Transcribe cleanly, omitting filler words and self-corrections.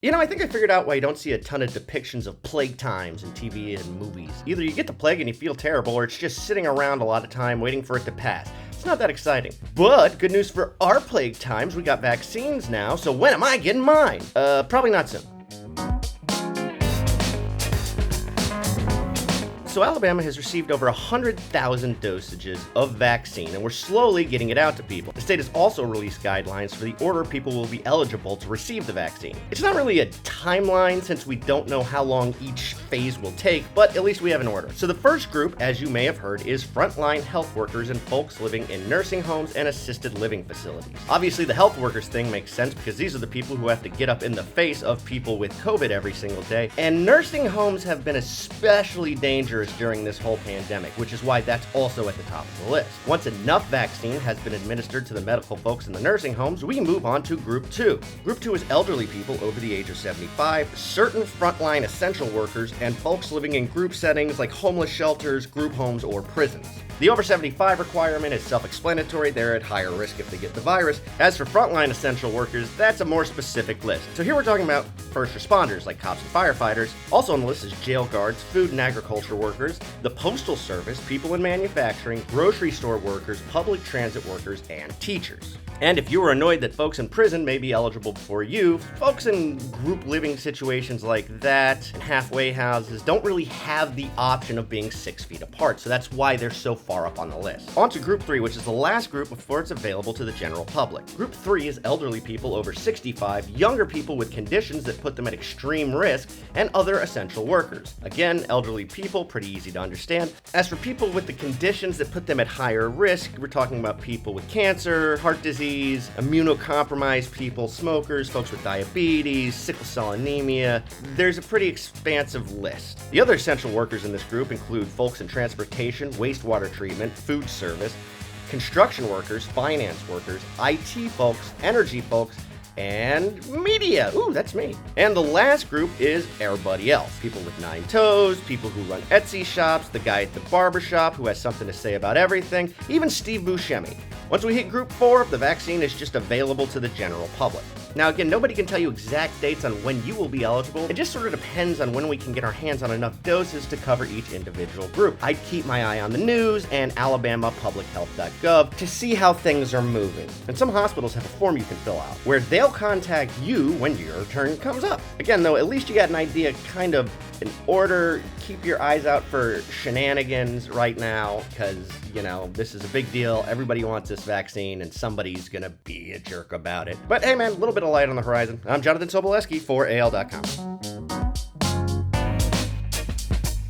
I think I figured out why you don't see a ton of depictions of plague times in TV and movies. Either you get the plague and you feel terrible, or it's just sitting around a lot of time waiting for it to pass. It's not that exciting. But good news for our plague times, we got vaccines now, so when am I getting mine? Probably not soon. So Alabama has received over 100,000 dosages of vaccine, and we're slowly getting it out to people. The state has also released guidelines for the order people will be eligible to receive the vaccine. It's not really a timeline since we don't know how long each phase will take, but at least we have an order. So the first group, as you may have heard, is frontline health workers and folks living in nursing homes and assisted living facilities. Obviously, the health workers thing makes sense because these are the people who have to get up in the face of people with COVID every single day, and nursing homes have been especially dangerous during this whole pandemic, which is why that's also at the top of the list. Once enough vaccine has been administered to the medical folks in the nursing homes, we move on to Group 2. Group 2 is elderly people over the age of 75, certain frontline essential workers, and folks living in group settings like homeless shelters, group homes, or prisons. The over 75 requirement is self-explanatory. They're at higher risk if they get the virus. As for frontline essential workers, that's a more specific list. So here we're talking about first responders like cops and firefighters. Also on the list is jail guards, food and agriculture workers, the postal service, people in manufacturing, grocery store workers, public transit workers, and teachers. And if you were annoyed that folks in prison may be eligible before you, folks in group living situations like that and halfway houses don't really have the option of being 6 feet apart, so that's why they're so far up on the list. On to Group 3, which is the last group before it's available to the general public. Group 3 is elderly people over 65, younger people with conditions that put them at extreme risk, and other essential workers. Again, elderly people, pretty easy to understand. As for people with the conditions that put them at higher risk, we're talking about people with cancer, heart disease, immunocompromised people, smokers, folks with diabetes, sickle cell anemia. There's a pretty expansive list. The other essential workers in this group include folks in transportation, wastewater treatment, food service, construction workers, finance workers, IT folks, energy folks, and media. Ooh, that's me. And the last group is everybody else. People with 9 toes, people who run Etsy shops, the guy at the barbershop who has something to say about everything, even Steve Buscemi. Once we hit Group 4, the vaccine is just available to the general public. Now again, nobody can tell you exact dates on when you will be eligible. It just sort of depends on when we can get our hands on enough doses to cover each individual group. I'd keep my eye on the news and alabamapublichealth.gov to see how things are moving. And some hospitals have a form you can fill out where they'll contact you when your turn comes up. Again though, at least you got an idea, kind of an order. Keep your eyes out for shenanigans right now because, this is a big deal. Everybody wants this vaccine and somebody's gonna be a jerk about it. But hey man, a little bit of light on the horizon. I'm Jonathan Soboleski for AL.com.